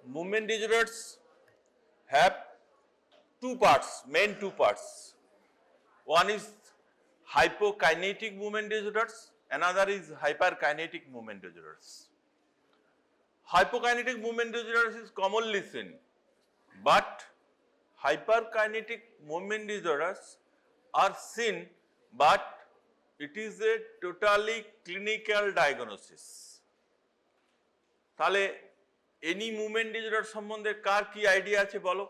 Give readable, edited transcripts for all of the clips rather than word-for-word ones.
movement disorders have two parts, main two parts. One is hypokinetic movement disorders, another is hyperkinetic movement disorders. Hypokinetic movement disorders is commonly seen, but hyperkinetic movement disorders are seen, but it is a totally clinical diagnosis. তাহলে any movement disorder সম্বন্ধে কার কি idea আছে বলো,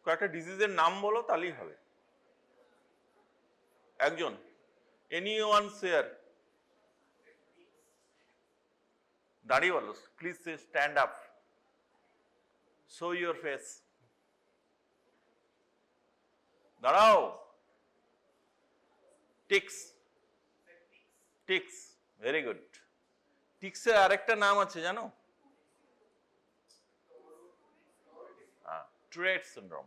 কয়েকটা ডিজিজের নাম বলো তাহলেই হবে। একজন, এনি ওয়ান শেয়ার, দাঁড়িয়ে বলো, please stand up, show your face, দাঁড়াও। Tics, tics, very good. টিক্সের আরেকটা নাম আছে জানো? টুরেট সিনড্রোম,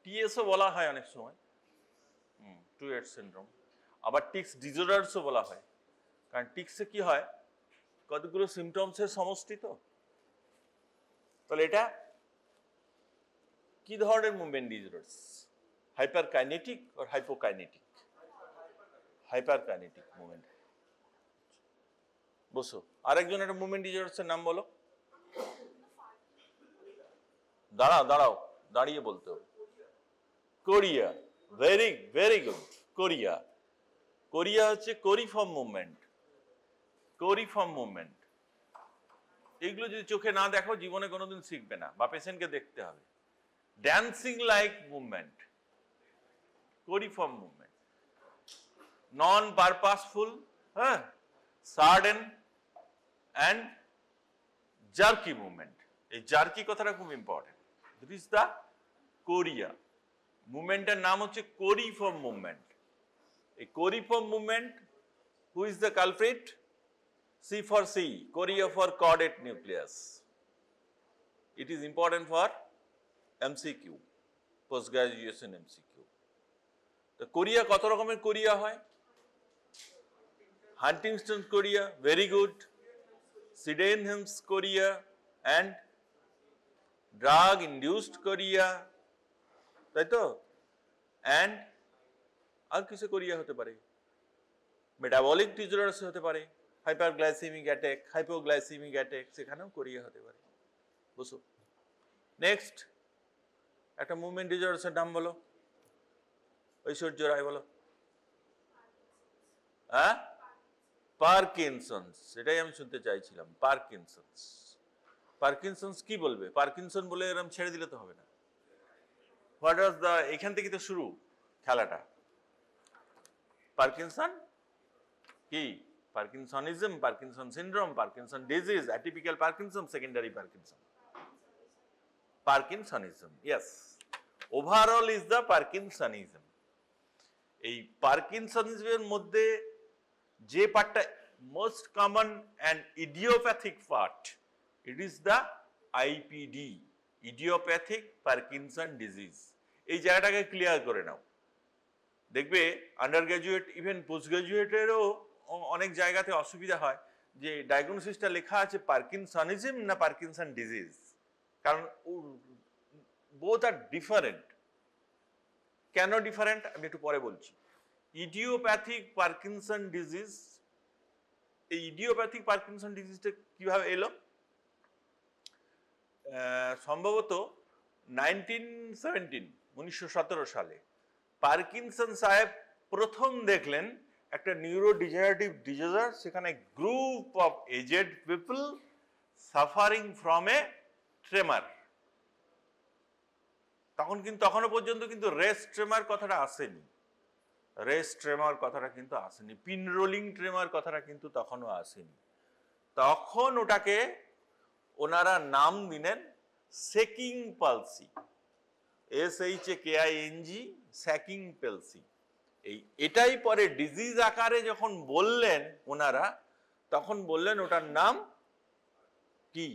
টিএসও বলা হয় অনেক সময়, টুরেট সিনড্রোম। আবার টিক্স ডিসঅর্ডারসও বলা হয়, কারণ টিক্সে কি হয়, কতগুলো সিমটমসের সমষ্টি তো। তাহলে এটা কি ধরনের মুভমেন্ট ডিসঅর্ডারস? হাইপারকাইনেটিক আর হাইপোকাইনেটিক? Hyperkinetic movement. বসো, আরেকজন একটা মুভমেন্ট ডিসঅর্ডারসের নাম বলো। দাঁড়াও দাঁড়াও, দাঁড়িয়ে বলতে হবে। Korea, very very good. Korea, Korea হচ্ছে কোরিফর্ম মুভমেন্ট। কোরিফর্ম মুভমেন্ট এগুলো যদি চোখে না দেখো জীবনে কোনোদিন শিখবে না, বা পেশেন্টকে দেখতে হবে। Dancing like movement, choreiform movement. Non purposeful, হ্যাঁ, সাডেন অ্যান্ড জার্কি মুভমেন্ট। এই জার্কি কথাটা খুব important. This is the chorea মুভমেন্টের নাম হচ্ছে কোরিফর্ম মুভমেন্ট। এই choreiform movement, who is the culprit? C for C, chorea for chordate nucleus. It is important for MCQ, post graduation MCQ. তো chorea কত রকমের কোরিয়া হয়? Huntington chorea, very good. Sydenham's chorea and drug induced chorea, তাই তো? And আর কিছু Korea হতে পারে, metabolic disorders হতে পারে, হাইপারগ্লাইসেমিক অ্যাটাক, হাইপোগ্লাইসেমিক অ্যাটাক, সেখানেও কোরিয়া হতে পারে। বুঝো? নেক্সট একটা মুভমেন্ট ডিসঅর্ডারসের নাম বলো, ঐশ্বর্য রায় বলো। হ্যাঁ, পার্কিনসন্স, সেটাই আমি শুনতে চাইছিলাম। পার্কিনসন্স, পার্কিনসন্স কি বলবে? পার্কিনসন বলে এরকম ছেড়ে দিলে তো হবে না। হোয়াট ওয়াজ দ্য, এখান থেকে তো শুরু খেলাটা। পার্কিনসন কি? Parkinsonism, Parkinson syndrome, Parkinson disease, atypical Parkinson, secondary Parkinson. Parkinsonism, yes, overall is the parkinsonism. এই পার্কিনসনিজমের মধ্যে যে পার্টটা most common and idiopathic part, it is the IPD, idiopathic Parkinson disease. এই জায়গাটাকে ক্লিয়ার করে নাও। দেখবে আন্ডার গ্রাজুয়েট, ইভেন পোস্ট গ্রাজুয়েটেরও অনেক জায়গাতে অসুবিধা হয় যে ডায়াগনোসিসটা লেখা আছে পার্কিনসনিজম না পার্কিনসন ডিজিজ, কারণ বোথ আর ডিফারেন্ট। কেন ডিফারেন্ট আমি একটু পরে বলছি। ইডিওপ্যাথিক পার্কিনসন ডিজিজ, এই ইডিওপ্যাথিক পার্কিনসন ডিজিজটা কিভাবে এলো? সম্ভবত 1917 সালে পার্কিনসন সাহেব প্রথম দেখলেন একটা নিউরোডিজেনারেটিভ ডিজঅর্ডার, সেখানে group of aged people suffering from a tremor. তখন কিন্তু তখনও পর্যন্ত কিন্তু রেস্ট ট্রেমার কথাটা আসেনি, রেস্ট ট্রেমার কথাটা কিন্তু আসেনি, পিন রোলিং ট্রেমার কথাটা কিন্তু তখনও আসেনি। তখন ওটাকে ওনারা নাম দিলেন checking palsy, SHAKING, sacking palsy. এটাই পরে ডিজিজ আকারে যখন বললেন ওনারা, তখন বললেন ওটার নাম কি?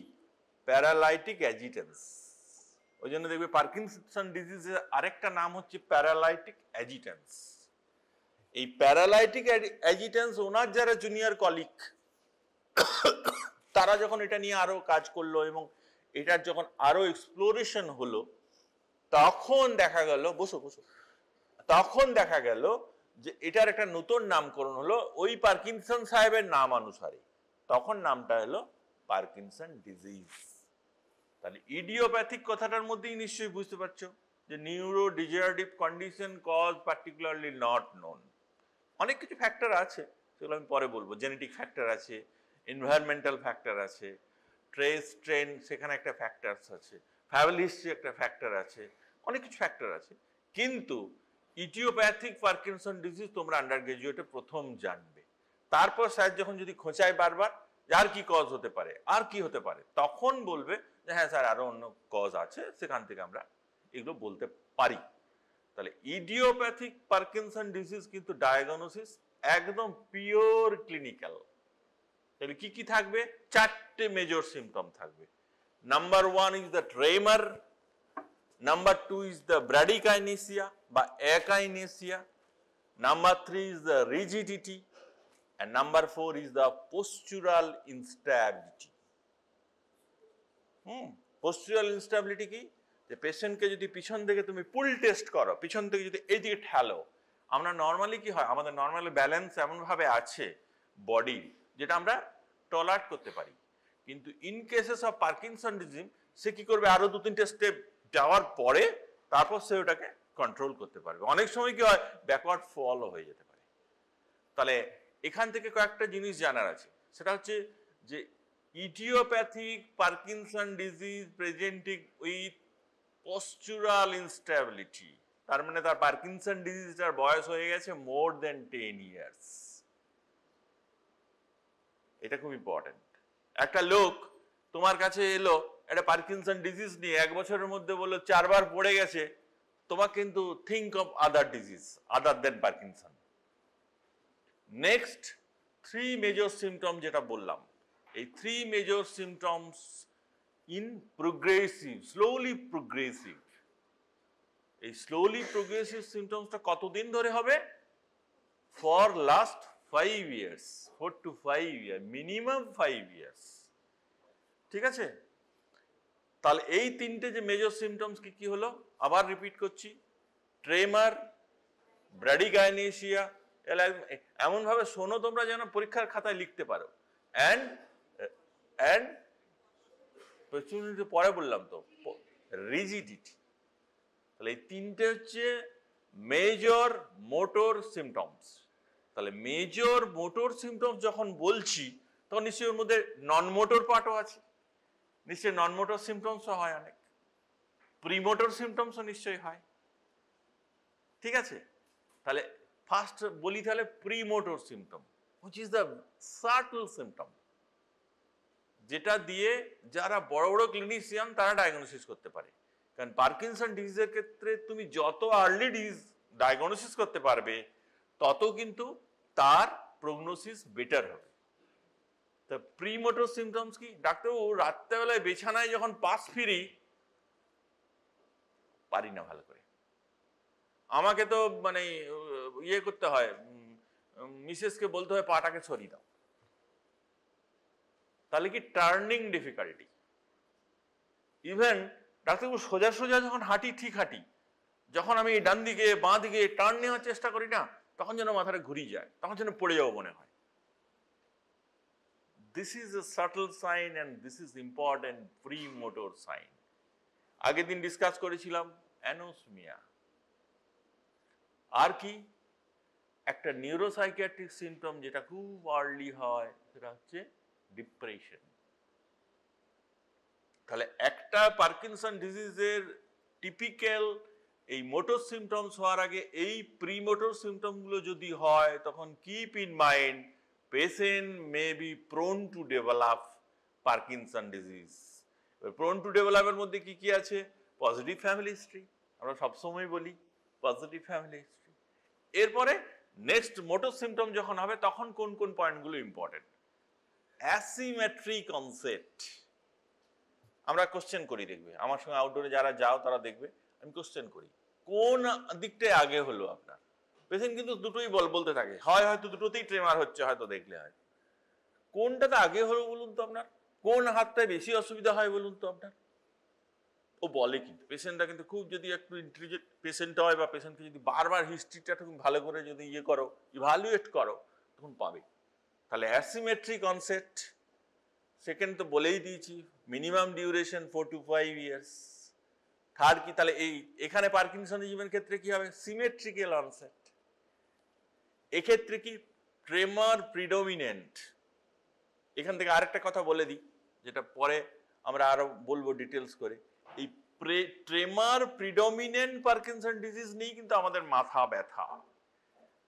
প্যারালাইটিক অ্যাজিটেন্স। ওই জন্য দেখবে পার্কিনসন ডিজিজের আরেকটা নাম হচ্ছে প্যারালাইটিক অ্যাজিটেন্স। এই প্যারালাইটিক অ্যাজিটেন্স ওনার যারা জুনিয়র কলিগ তারা যখন এটা নিয়ে আরো কাজ করলো এবং এটার যখন আরো এক্সপ্লোরেশন হলো, তখন দেখা গেল, বসো বসো, তখন দেখা গেল যে এটার একটা নতুন নামকরণ হলো ওই পার্কিনসন সাহেবের নাম অনুসারে। তখন নামটা হলো পার্কিনসন ডিজিজ। তাহলে ইডিওপ্যাথিক কথাটার মধ্যেই নিশ্চয়ই বুঝতে পারছো যে neuro degenerative condition cause particularly not known. অনেক কিছু ফ্যাক্টর আছে, সেগুলো আমি পরে বলবো। জেনেটিক ফ্যাক্টর আছে, এনভায়রনমেন্টাল ফ্যাক্টর আছে, ট্রেস ট্রেন সেখানে একটা ফ্যাক্টরস আছে, ফ্যামিলি হিস্ট্রি একটা ফ্যাক্টর আছে, অনেক কিছু ফ্যাক্টর আছে। কিন্তু ইডিওপ্যাথিক পার্কিনসন ডিজিজ তোমরা আন্ডার গ্রাজুয়েটে প্রথম জানবে। তারপর স্যার যখন যদি খোঁচায় বারবার আর কি কজ হতে পারে, আর কি হতে পারে, তখন বলবে যে হ্যাঁ স্যার আরো অন্য কজ আছে, সেখান থেকে আমরা এগুলো বলতে পারি। তাহলে ইডিওপ্যাথিক পার্কিনসন ডিজিজ কিন্তু ডায়াগনোসিস একদম পিওর ক্লিনিক্যাল। তাহলে কি কি থাকবে? চারটে মেজর সিমটম থাকবে। Number 1 is the tremor, number 2 is the bradykinesia বা akinesia, number 3 is the rigidity, and number 4 is the postural instability. postural instability কি? যে পেশেন্টকে যদি পিছন থেকে তুমি পুল টেস্ট করো, পিছন থেকে যদি এইদিকে ঠেলো, আমরা নর্মালি কি হয়, আমাদের নর্মালি ব্যালেন্স এমন ভাবে আছে বডি যেটা আমরা টলারেট করতে পারি, কিন্তু in cases of Parkinson disease সে কি করবে, আরো 2-3টে স্টেপ যাওয়ার পরে তারপর সে ওটাকে কন্ট্রোল করতে পারবে। অনেক সময় কি হয়, ব্যাকওয়ার্ড ফলও হয়ে যেতে পারে। তাহলে এখান থেকে কয়েকটা জিনিস জানার আছে, সেটা হচ্ছে যে idiopathic Parkinson disease presenting with postural instability, তার মানে তার পার্কিনসন ডিজিজটার বয়স হয়ে গেছে মোর দেন 10 ইয়ার্স। এটা খুব ইম্পর্টেন্ট। একটা লোক তোমার কাছে এলো একটা পার্কিনসন ডিজিজ নিয়ে, 1 বছরের মধ্যে বললো 4 বার পড়ে গেছে, তোমার কিন্তু think of other disease other than Parkinson. Next 3 major symptom যেটা বললাম, এই 3 major symptoms in progressive, slowly progressive. এই স্লোলি প্রোগ্রেসিভ সিমটমসটা কতদিন ধরে হবে? For last 5 years, 4 to 5 year, minimum 5 years. ঠিক আছে? তাহলে এই 3টে যে মেজর সিমটমস কি কি হলো, আবার রিপিট করছি, ট্রেমার, ব্র্যাডিকাইনেসিয়া, এমন ভাবে শোনো তোমরা যেন পরীক্ষার খাতায় লিখতে পারো, এন্ড পরে বললাম তো রিজিডিটি। তাহলে এই 3টে হচ্ছে মেজর মোটর সিমটমস। তাহলে মেজর মোটর সিমটমস যখন বলছি তখন নিশ্চয়ই ওর মধ্যে নন মোটর পার্টও আছে, নিশ্চয়ই নন মোটর সিমটমসও হয়, অনেক প্রিমোটর সিমটমসও নিশ্চয়ই হয়। ঠিক আছে? তাহলে ফার্স্ট বলি তাহলে premotor symptom, which is the subtle symptom, যেটা দিয়ে যারা বড় বড় ক্লিনিশিয়ান তারা ডায়াগনোসিস করতে পারে। কারণ পার্কিনসন ডিজিজের ক্ষেত্রে তুমি যত আর্লি ডিজিজ ডায়াগনোসিস করতে পারবে তত কিন্তু তার প্রগনোসিস বেটার হবে। তা প্রিমোটর সিমটমস কি? ডাক্তারবাবু রাত্রেবেলায় বিছানায় যখন পাশ ফিরি পারি না ভালো করে, আমাকে তো মানে ইয়ে করতে হয়, মিসেসকে বলতে হয় পাটাকে সরিয়ে দাও। তাহলে কি টার্নিং ডিফিকাল্টি। ইভেন ডাক্তারবাবু সোজা সোজা যখন হাঁটি, ঠিক হাঁটি, যখন আমি ডান দিকে বাঁ দিকে টার্ন নেওয়ার চেষ্টা করি না, তখন যেন মাথাটা ঘুরিয়ে যায়, তখন যেন পড়ে যাবো মনে হয়। This is a subtle sign and this is important premotor sign. আগের দিন ডিসকাস করেছিলাম অ্যানোসমিয়া। আর কি একটা নিউরোসাইকিয়াট্রিক সিমটম যেটা খুব আর্লি হয়, সেটা হচ্ছে ডিপ্রেশন। তাহলে একটা পার্কিনসন ডিজিজের টিপিক্যাল এই মোটর সিমটমস হওয়ার আগে এই প্রিমোটর সিমটমগুলো যদি হয়, তখন keep in mind patient may be prone to develop Parkinson disease. Prone to ডেভেলপের মধ্যে কি কি আছে? পজিটিভ ফ্যামিলি হিস্ট্রি, আমরা সবসময় বলি পজিটিভ ফ্যামিলি হিস্ট্রি। এরপরে নেক্সট মোটর সিমটম যখন হবে তখন কোন কোন পয়েন্টগুলো ইম্পর্টেন্ট? Asymmetric onset. আমরা কোশ্চেন করি, দেখবে আমার সঙ্গে আউটডোরে যারা যাও তারা দেখবে আমি কোশ্চেন করি, কোন দিকটায় আগে হলো আপনার? পেশেন্ট কিন্তু দুটোই বলতে থাকে, হয় হয়তো দুটোতেই ট্রেমার হচ্ছে, হয়তো দেখলে হয়। কোনটাতে আগে হলো বলুন তো আপনার? কোন হাতটায় বেশি অসুবিধা হয় বলুন তো আপনার? ও বলে কিন্তু পেশেন্টরা কিন্তু খুব যদি একটু ইন্টেলিজেন্ট পেশেন্ট হয় বা পেশেন্টকে যদি বারবার হিস্ট্রিটা খুব ভালো করে যদি ইয়ে করো, ইভালুয়েট করো, তখন পাবে। তাহলে অ্যাসিমেট্রিক অনসেট, সেকেন্ড তো বলেই দিয়েছি, minimum duration 4 to 5 years. Third কি, তাহলে এখানে পার্কিনসনিজমের ক্ষেত্রে কি হবে? Symmetrical onset. এক্ষেত্রে কি? ট্রেমার প্রিডোমিনেন্ট। এখান থেকে আরেকটা কথা বলে দিই, যেটা পরে আমরা আরো বলবো ডিটেলস করে। এই ট্রেমার প্রিডোমিনেন্ট পার্কিনসন ডিজিজ নিয়ে কিন্তু আমাদের মাথা ব্যথা।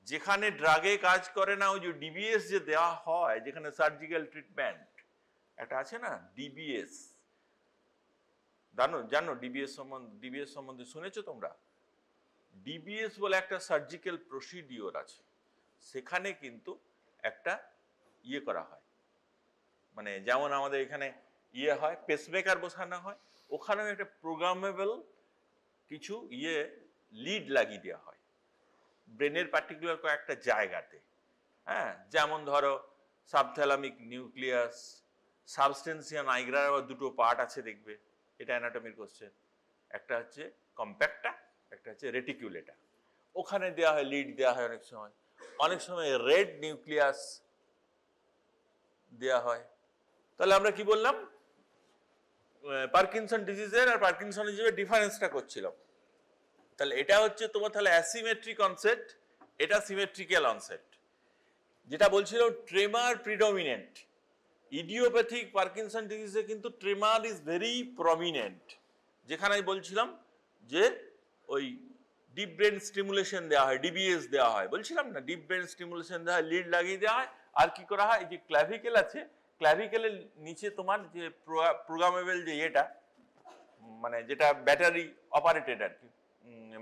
যেখানে ড্রাগে কাজ করে না, ওই যে ডিবিএস যে দেওয়া হয়, যেখানে সার্জিক্যাল ট্রিটমেন্ট একটা আছে না, ডিবিএস, জানো ডিবিএস সম্বন্ধে শুনেছো তোমরা? ডিবিএস বলে একটা সার্জিক্যাল প্রসিডিওর আছে, সেখানে কিন্তু একটা ইয়ে করা হয়, মানে যেমন আমাদের এখানে ইয়ে হয়, পেসমেকার বসানো হয়, ওখানেও একটা প্রোগ্রামেবল কিছু লিড লাগিয়ে দেওয়া হয় ব্রেনের পার্টিকুলার কয়েকটা জায়গাতে। হ্যাঁ, যেমন ধরো সাবথ্যালামিক নিউক্লিয়াস, সাবস্টেন্সিয়া নাইগ্রার আবার দুটো পার্ট আছে দেখবে, এটা অ্যানাটমির কোশ্চেন। একটা হচ্ছে কম্প্যাক্টা, একটা হচ্ছে রেটিকুলেটা। ওখানে দেওয়া হয়, লিড দেওয়া হয় অনেক সময় রেড নিউক্লিয়াস দেওয়া হয়। তাহলে আমরা কি বললাম? পার্কিনসন ডিজিজের আর পার্কিনসনিজমের ডিফারেন্সটা করছিলাম। তাহলে এটা হচ্ছে তোমার তাহলে অ্যাসিমেট্রিক অনসেট, এটা সিমেট্রিক্যাল অনসেট। যেটা বলছিল ট্রেমার প্রিডোমিনেন্ট, ইডিওপ্যাথিক পার্কিনসন ডিজিজে কিন্তু ট্রেমার ইজ ভেরি প্রমিনেন্ট। যেখানে বলছিলাম যে ওই ডিপ ব্রেন স্টিমুলেশন দেওয়া হয়, ডিবিএস দেওয়া হয়, বলছিলাম না, ডিপ ব্রেন স্টিমুলেশন দেওয়া হয়, লিড লাগিয়ে দেওয়া হয়। আর কি করা হয়, এই যে ক্ল্যাভিকেল আছে, ক্ল্যাভিকেলের নিচে তোমার যে প্রোগ্রামেবল যে এটা, মানে যেটা ব্যাটারি অপারেটেড আর কি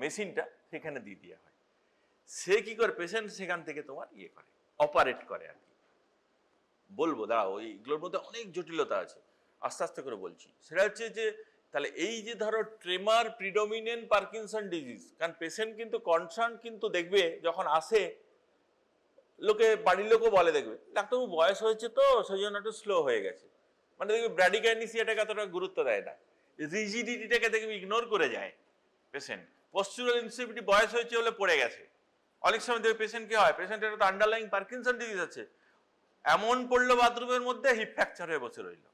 মেশিনটা, সেখানে দিয়ে দেওয়া হয়। সে কি করে, পেশেন্ট সেখান থেকে তোমার ইয়ে করে, অপারেট করে আর কি। বলবো দাঁড়াও, এইগুলোর মধ্যে অনেক জটিলতা আছে, আস্তে আস্তে করে বলছি। সেটা হচ্ছে যে তাহলে এই যে ধরো ট্রেমার প্রিডোমিনেন্ট পার্কিনসন ডিজিজ, কারণ পেশেন্ট কিন্তু কনসার্ন কিন্তু দেখবে যখন আসে, লোকে বাড়ির লোকও বলে, দেখবে ডাক্তারবাবু বয়স হয়েছে তো সেই জন্য একটু স্লো হয়ে গেছে, মানে দেখবে ব্র্যাডিকাইনিসিয়াটাকে এতটা গুরুত্ব দেয় না, রিজিডিটিটাকে দেখবে ইগনোর করে যায় পেশেন্ট। পশ্চুরাল ইনস্টেবিলিটি বয়স হয়েছে বলে পড়ে গেছে। অনেক সময় দেখবে পেশেন্ট কি হয়, পেশেন্টের তো আন্ডারলাইং পার্কিনসন ডিজিজ আছে, এমন পড়লো বাথরুমের মধ্যে হিপ ফ্র্যাকচার হয়ে বসে রইল।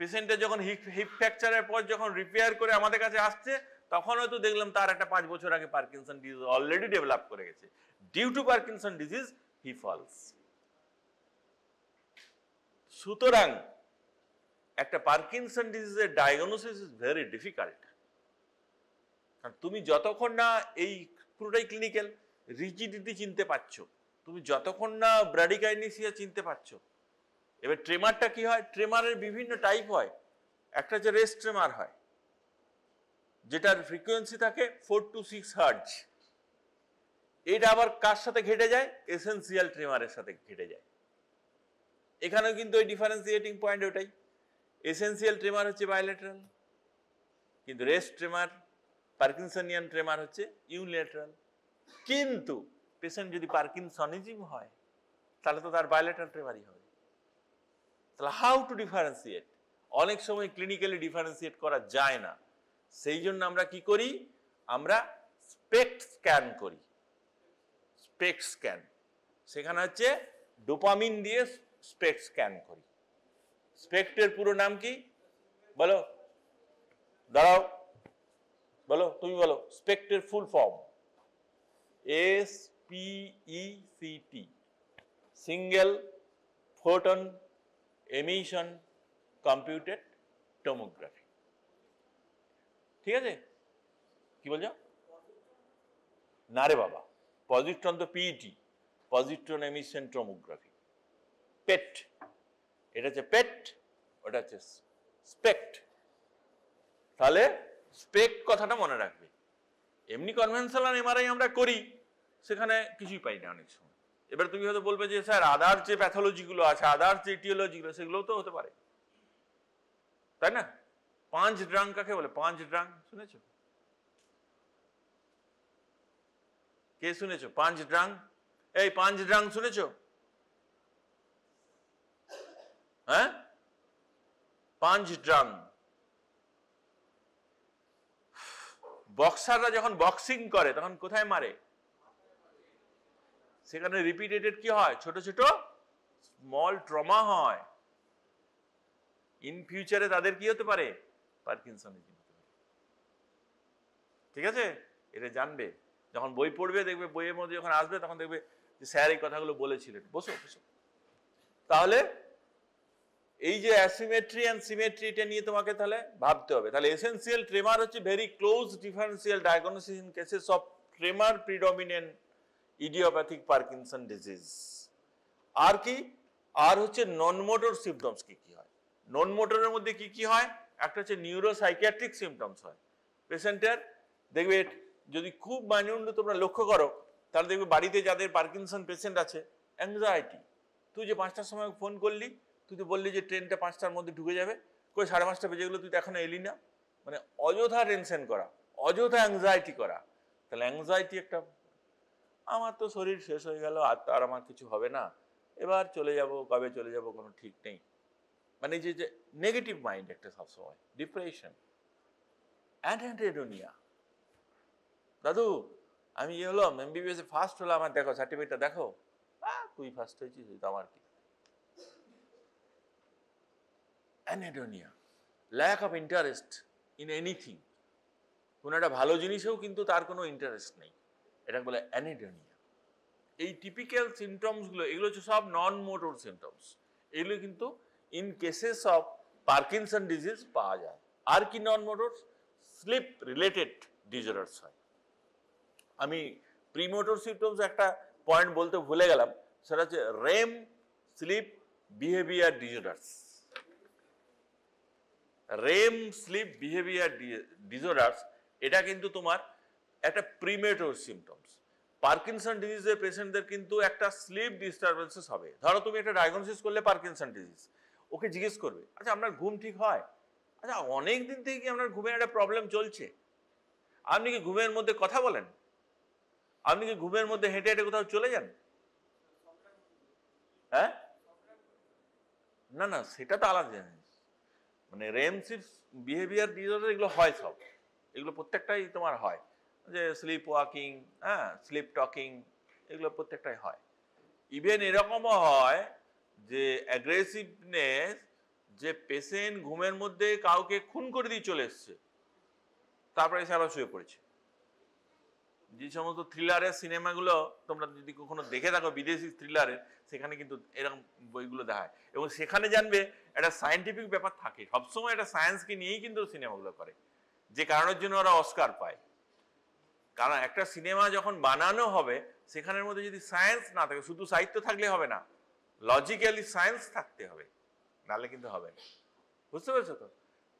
পেশেন্টের যখন হিপ ফ্র্যাকচারের পর যখন রিপেয়ার করে আমাদের কাছে আসছে, তখন হয়তো দেখলাম তার একটা 5 বছর আগে পার্কিনসন ডিজিজ অলরেডি ডেভেলপ করে গেছে। Due to Parkinson disease he falls. সুতরাং একটা পার্কিনসন ডিজিজের ডায়াগনোসিস ইজ ভেরি ডিফিকাল্ট। কারণ তুমি যতক্ষণ না এই পুরোটাই ক্লিনিক্যাল, রিজিডিটি চিনতে পারছো, তুমি যতক্ষণ না ব্র্যাডিকাইনেসিয়া চিনতে পারছো। এবার ট্রেমারটা কি হয়, ট্রেমারের বিভিন্ন টাইপ হয়। একটা যে রেস্ট ট্রেমার হয়, যেটার ফ্রিকোয়েন্সি থাকে 4 to 6 হার্জ। এটা আবার কার সাথে ঘেটে যায়, এসেনশিয়াল ট্রেমারের সাথে ঘেটে যায়। এখানেও কিন্তু ওই ডিফারেন্সিয়েটিং পয়েন্ট ওটাই, এসেনশিয়াল ট্রেমার হচ্ছে বায়োলেটারাল, কিন্তু রেস্ট ট্রেমার, পার্কিনসনিয়ান ট্রেমার হচ্ছে ইউনিল্যাটারাল। কিন্তু পেশেন্ট যদি পার্কিনসনিজম হয়, তাহলে তো তার বায়োলেটারাল ট্রেমারই হবে। তাহলে হাউ টু ডিফারেন্সিয়েট? অনেক সময় ক্লিনিক্যালি ডিফারেন্সিয়েট করা যায় না, সেই জন্য আমরা কি করি, আমরা স্পেক্ট স্ক্যান করি। স্পেক্ট স্ক্যান, সেখানে হচ্ছে ডোপামিন দিয়ে স্পেক্ট স্ক্যান করি। স্পেক্টের পুরো নাম কি বলো? দাঁড়াও, বলো, তুমি বলো স্পেক্টের full form. SPECT, single photon emission computed tomography. ঠিক আছে, কি বলছো? না রে বাবা, পজিট্রন তো PET, positron emission tomography. PET, এটা হচ্ছে পেট, ওটা হচ্ছে স্পেক্ট। তাহলে স্পেক্ট কথাটা মনে রাখবে। এমনি কনভেনশনাল এমআরআই আমরা করি, সেখানে কিছুই পাই না অনেক সময়। এবার তুমি হয়তো বলবে যে স্যার আদার যে প্যাথোলজিগুলো আছে, আদার যে ইটিওলজিগুলো, সেগুলোও তো হতে পারে, তাই না? 5 ড্রাং কাকে বলে? 5 ড্রাং শুনেছো? কে শুনেছো 5 ড্রাং? এই 5 ড্রাং শুনেছো? হ্যাঁ, পাঞ্চ ড্রাং। বক্সাররা যখন বক্সিং করে তখন কোথায় মারে? সেখানে রিপিটেটেড কি হয়? ছোট ছোট স্মল ট্রমা হয়। ইন ফিউচারে তাদের কি হতে পারে? পার্কিনসনিজম হতে পারে। ঠিক আছে, এটা জানবে। যখন বই পড়বে দেখবে, বইয়ের মধ্যে যখন আসবে তখন দেখবে যে স্যার এই কথাগুলো বলেছিলেন। বসো বসো। তাহলে এই যে অ্যাসিমেট্রি অ্যান্ড সিমেট্রি, এটা নিয়ে তোমাকে তাহলে ভাবতে হবে। তাহলে এসেনশিয়াল ট্রেমার হচ্ছে very close differential diagnosis in cases of tremor predominant idiopathic Parkinson disease. আর কি? আর হচ্ছে নন মোটর সিমটমস কি কি হয়? নন মোটরের মধ্যে কি কি হয়? একটা হচ্ছে নিউরোসাইকিয়াট্রিক সিমটমস হয় পেশেন্টের। দেখবে যদি খুব মাইনিউট তোমরা লক্ষ্য করো, তাহলে দেখবে বাড়িতে যাদের পার্কিনসন পেশেন্ট আছে, অ্যাংজাইটি। তুই যে 5টার সময় ফোন করলি, তুই তো বললি যে ট্রেনটা 5টার মধ্যে ঢুকে যাবে, কই 5:30 বেজে গেলো, তুই তো এখনো এলি না। মানে অযথা টেনশন করা, অযথা অ্যাংজাইটি করা। তাহলে অ্যাংজাইটি একটা, আমার তো শরীর শেষ হয়ে গেল, আর তো আর আমার কিছু হবে না, এবার চলে যাব, কবে চলে যাব কোনো ঠিক নেই। মানে যে যে নেগেটিভ মাইন্ড একটা সবসময়, ডিপ্রেশন, অ্যানহেডোনিয়া। দাদু আমি ইয়ে হলাম, এমবিবিএস ফার্স্ট হলাম, আমার দেখো সার্টিফিকেটটা দেখো। তুই ফার্স্ট হয়েছিস, তো আমার কি? Anhedonia, lack of interest in anything. কোনো একটা ভালো জিনিসেও কিন্তু তার কোনো ইন্টারেস্ট নেই, এটা বলে অ্যানহেডোনিয়া। এই টিপিক্যাল সিমটমসগুলো, এগুলো হচ্ছে সব নন মোটর সিমটমস। এগুলো কিন্তু in cases of Parkinson disease পাওয়া যায়। আর কি নন মোটর? স্লিপ রিলেটেড ডিজঅর্ডারস হয়। আমি প্রিমোটর সিমটমস একটা পয়েন্ট বলতে ভুলে গেলাম, সেটা হচ্ছে REM sleep behaviour disorders. REM sleep behaviour disorders, এটা কিন্তু তোমার একটা প্রিমেটর সিমটমস। পার্কিনসন ডিজিজের পেশেন্টদের কিন্তু একটা স্লিপ ডিস্টারবেন্সেস হবে। ধরো তুমি একটা ডায়াগনোসিস করলে পার্কিনসন ডিজিজ, ওকে জিজ্ঞেস করবে, আচ্ছা আপনার ঘুম ঠিক হয়? আচ্ছা অনেক দিন থেকে কি আপনার ঘুমের একটা প্রবলেম চলছে? আপনি কি ঘুমের মধ্যে কথা বলেন? আপনি কি ঘুমের মধ্যে হেঁটে হেঁটে কোথাও চলে যান? হ্যাঁ, না না, সেটা তো আলাদা জিনিস। মানে রেম স্লিপ বিহেভিয়ার ডিসঅর্ডার এগুলো হয় সব, এগুলো প্রত্যেকটাই তোমার হয়। যে স্লিপ ওয়াকিং, হ্যাঁ, স্লিপ টকিং, এগুলো প্রত্যেকটাই হয়। ইভেন এরকমও হয় যে অ্যাগ্রেসিভনেস, যে পেশেন্ট ঘুমের মধ্যে কাউকে খুন করে দিয়ে চলে এসছে, তারপরে এসে আবার শুয়ে পড়েছে। যে সমস্ত থ্রিলারের সিনেমাগুলো তোমরা যদি কখনো দেখে থাকো, বিদেশি থ্রিলারের, সেখানে কিন্তু এরকম বইগুলো দেখায়। এবং সেখানে জানবে একটা সায়েন্টিফিক ব্যাপার থাকে, সবসময় একটা সায়েন্সকে নিয়েই কিন্তু সিনেমাগুলো করে, যে কারণের জন্য ওরা অস্কার পায়। কারণ একটা সিনেমা যখন বানানো হবে, সেখানের মধ্যে যদি সায়েন্স না থাকে, শুধু সাহিত্য থাকলে হবে না, লজিক্যালি সায়েন্স থাকতে হবে, নাহলে কিন্তু হবে না। বুঝতে পেরেছো তো?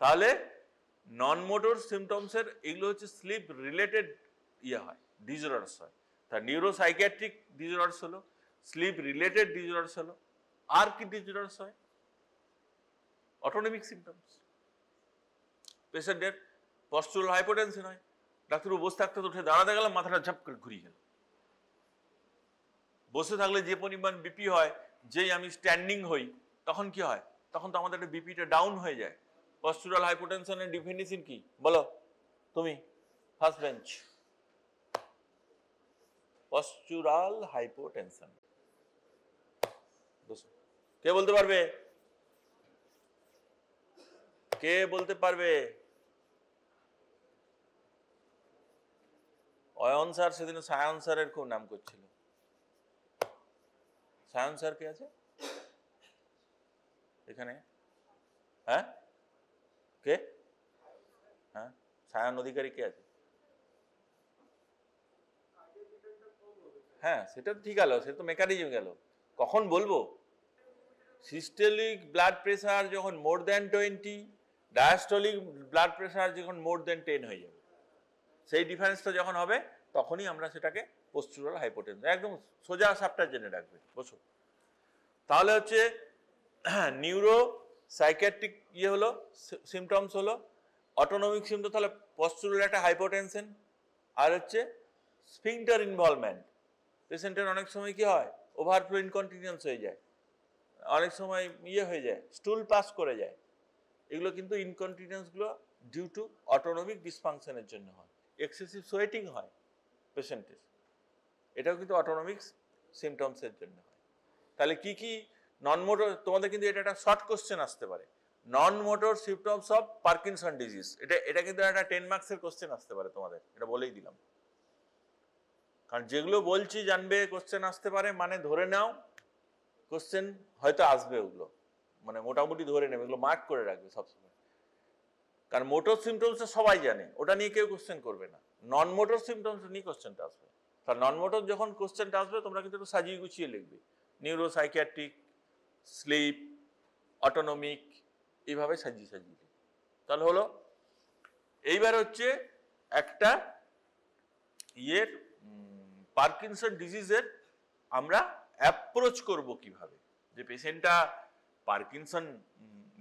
তাহলে নন মোটর সিমটমসের এগুলো হচ্ছে স্লিপ রিলেটেড ইয়ে হয়, ডিসঅর্ডারস হয়। তা নিউরোসাইকিয়াট্রিক ডিসঅর্ডারস হলো, স্লিপ রিলেটেড ডিসঅর্ডারস হলো। আর কি ডিসঅর্ডারস হয়? Autonomic symptoms. পেশেন্টের পস্টুরাল হাইপোটেনশন হয়, ডাক্তারবাবু বসে থাকতে উঠে দাঁড়াতে গেলাম, মাথাটা ঝাপ করে ঘুরিয়ে গেল। বসে থাকলে যে পরিমাণ বিপি হয়, যেই আমি স্ট্যান্ডিং হই তখন কি হয়? তখন তো আমাদের একটা বিপিটা ডাউন হয়ে যায়। পস্টুরাল হাইপোটেনশনের ডিফিনিশন কি বলো তুমি? First bench. পস্টুরাল হাইপোটেনশন কে বলতে পারবে? কে বলতে পারবে? অয়ন স্যার সেদিন সায়ন স্যারের খুব নাম করছিল। সায়ন স্যার কে আছে এখানে? হ্যাঁ, কে? হ্যাঁ, সায়ন অধিকারী কে আছে? হ্যাঁ, সেটা ঠিক গেল, সেটা তো মেকানিজম গেল। কখন বলবো? সিস্টোলিক ব্লাড প্রেশার যখন more than 20, diastolic blood pressure যখন মোর দ্যান 10 হয়ে যাবে, সেই ডিফারেন্সটা যখন হবে, তখনই আমরা সেটাকে পোস্টুরাল হাইপোটেনশন, একদম সোজা সাপটা জেনে রাখবে। বসো। তাহলে হচ্ছে নিউরো সাইকিয়াট্রিক ইয়ে হলো, সিমটমস হলো, অটোনমিক সিমটম তাহলে পস্টুরাল একটা হাইপোটেনশন, আর হচ্ছে স্ফিংটার ইনভলভমেন্ট। পেশেন্টের অনেক সময় কি হয়? ওভারফ্লো ইনকন্টিনিউন্স হয়ে যায়, অনেক সময় ইয়ে হয়ে যায়, স্টুল পাস করে যায়। এগুলো কিন্তু ইনকন্টিনেন্স গুলো ডিউ টু অটোনমিক ডিসফাংশনের জন্য হয়। এক্সেসিভ সোয়েটিং হয় পেশেন্টের, এটাও কিন্তু অটোনমিক সিমটমসের জন্য হয়। তাহলে কি কি নন মোটর, তোমাদের কিন্তু এটা একটা শর্ট কোশ্চেন আসতে পারে, non motor symptoms of Parkinson disease, এটা কিন্তু একটা 10 মার্কসের কোশ্চেন আসতে পারে তোমাদের, এটা বলেই দিলাম। কারণ যেগুলো বলছি জানবে কোশ্চেন আসতে পারে, মানে ধরে নাও কোশ্চেন হয়তো আসবে, ওগুলো মানে মোটামুটি ধরে নেবে, এগুলো মার্ক করে রাখবে সবসময়। কারণ মোটর সিমটমসটা সবাই জানে, ওটা নিয়ে কেউ কোশ্চেন করবে না, নন মোটর সিমটমস নিয়ে কোশ্চেনটা আসবে। তার নন মোটর যখন কোশ্চেনটা আসবে তোমরা কিন্তু একটু সাজিয়ে গুছিয়ে লিখবে, নিউরো সাইকিয়াট্রিক, স্লিপ, অটোনমিক, এইভাবে সাজিয়ে সাজিয়ে লিখবে। তাহলে হলো এইবার হচ্ছে একটা ইয়ের পার্কিনসন ডিজিজের আমরা অ্যাপ্রোচ করব কিভাবে, যে পেশেন্টটা Parkinson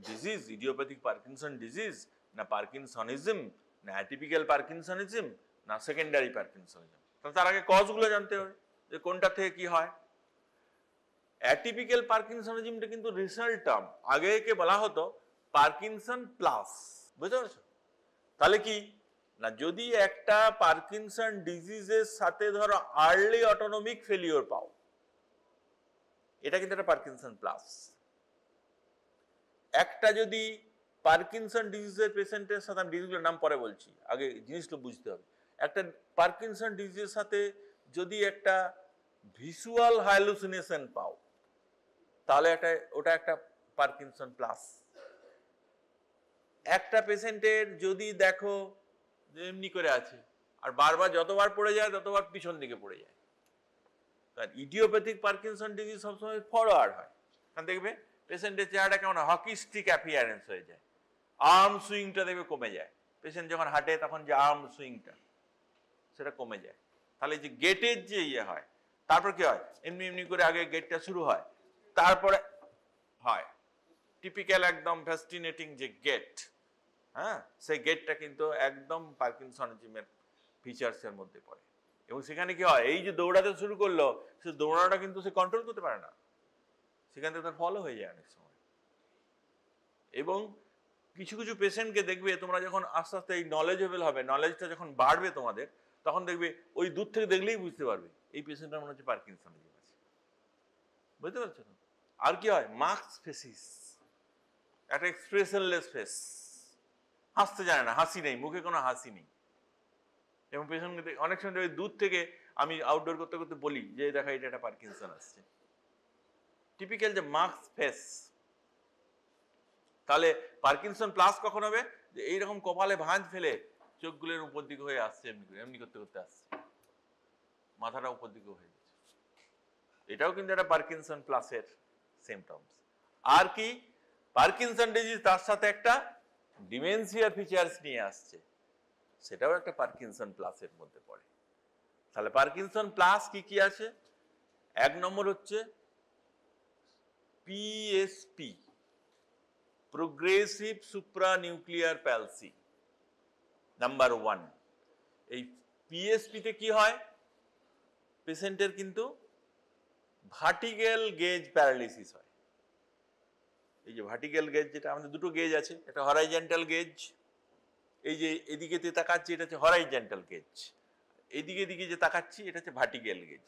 disease, idiopathic Parkinson disease, না পার্কিনসনিজম, না অ্যাটিপিক্যাল পার্কিনসনিজম, না সেকেন্ডারি পার্কিনসনিজম। তার আগে কজগুলো জানতে হবে যে কোনটা থেকে কি হয়। অ্যাটিপিক্যাল পার্কিনসনিজমটা কিন্তু রিসার্চ টার্ম, আগে একে বলা হতো পার্কিনসন প্লাস, বুঝতে পারছো? তাহলে কি না, যদি একটা পার্কিনসন ডিজিজের সাথে ধরো আর্লি অটোনমিক ফেলিওর পাও, এটা কিন্তু একটা পার্কিনসন প্লাস। একটা যদি পার্কিনসন ডিজিজের পেশেন্টের সাথে, আমি ডিজিজগুলোর নাম পরে বলছি, আগে জিনিসগুলো বুঝতে হবে। একটা পার্কিনসন ডিজিজের সাথে যদি একটা ভিজুয়াল হ্যালুসিনেশন পাও, তাহলে ওটা একটা পার্কিনসন প্লাস। একটা পেশেন্টের যদি দেখো যে এমনি করে আছে আর বারবার যতবার পড়ে যায় ততবার পিছন দিকে পড়ে যায়, কারণ ইডিওপ্যাথিক পার্কিনসন ডিজিজ সবসময় ফরওয়ার্ড হয়। কারণ দেখবে পেশেন্টের চেহারাটা কেমন হকি স্টিক অ্যাপিয়ারেন্স হয়ে যায়, আর্ম সুইংটা দেখবে কমে যায়, পেশেন্ট যখন হাঁটে তখন যে আর্ম সুইংটা সেটা কমে যায়। তাহলে যে গেটের যে ইয়ে হয়, তারপর কি হয়, এমনি এমনি করে আগে গেটটা শুরু হয়, তারপরে হয় টিপিক্যাল একদম ফ্যাসিনেটিং যে গেট, হ্যাঁ, সেই গেটটা কিন্তু একদম পার্কিনসনিজমের ফিচার্সের মধ্যে পড়ে। এবং সেখানে কি হয়, এই যে দৌড়াতে শুরু করলো, সে দৌড়ানোটা কিন্তু সে কন্ট্রোল করতে পারে না, সেখান থেকে তার ফলো হয়ে যায় অনেক সময়। এবং কিছু কিছু পেশেন্টকে দেখবে তোমরা যখন আস্তে আস্তে এই নলেজেবল হবে, নলেজটা যখন বাড়বে তোমাদের, তখন দেখবে ওই দূর থেকে দেখলেই বুঝতে পারবে এই পেশেন্টটার মনে হচ্ছে পার্কিনসনিজম আছে, বুঝতে পারছো না? আর কি হয়, মাস্ক ফেসিস, একটা এক্সপ্রেশনলেস ফেস, হাসতে জানে না, হাসি নেই, মুখে কোনো হাসি নেই। এবং পেশেন্টকে অনেক সময় দূর থেকে আমি আউটডোর করতে করতে বলি যে দেখা এটা একটা পার্কিনসন আসছে, টিপিক্যাল যে মাস্ক ফেস। তাহলে পার্কিনসন প্লাস কখন হবে, যে এইরকম কপালে ভাঁজ ফেলে চোখগুলোর উপর দিকে হয়ে আসছে, এমনি করতে করতে আসছে, মাথাটা উপর দিকে হয়ে যাচ্ছে, এটাও কিন্তু একটা পার্কিনসন প্লাসের সিমটমস। আর কি, পার্কিনসন ডিজিজ তার সাথে একটা ডিমেনশিয়ার ফিচার্স নিয়ে আসছে, সেটাও একটা পার্কিনসন প্লাসের মধ্যে পড়ে। তাহলে পার্কিনসন প্লাস কি কি আছে, এক নম্বর হচ্ছে পিএসপি, প্রোগ্রেসিভ সুপ্রানিউক্লিয়ার প্যালসি, নাম্বার 1। এই পিএসপিতে কি হয়, পেশেন্টের কিন্তু ভার্টিক্যাল গেজ প্যারালিসিস হয়। এই যে ভার্টিক্যাল গেজ, যেটা আমাদের দুটো গেজ আছে, একটা হরাইজন্টাল গেজ, এই যে এদিকে তাকাচ্ছি এটা হচ্ছে হরাইজন্টাল গেজ, এদিকে এদিকে যে তাকাচ্ছি এটা হচ্ছে ভার্টিক্যাল গেজ।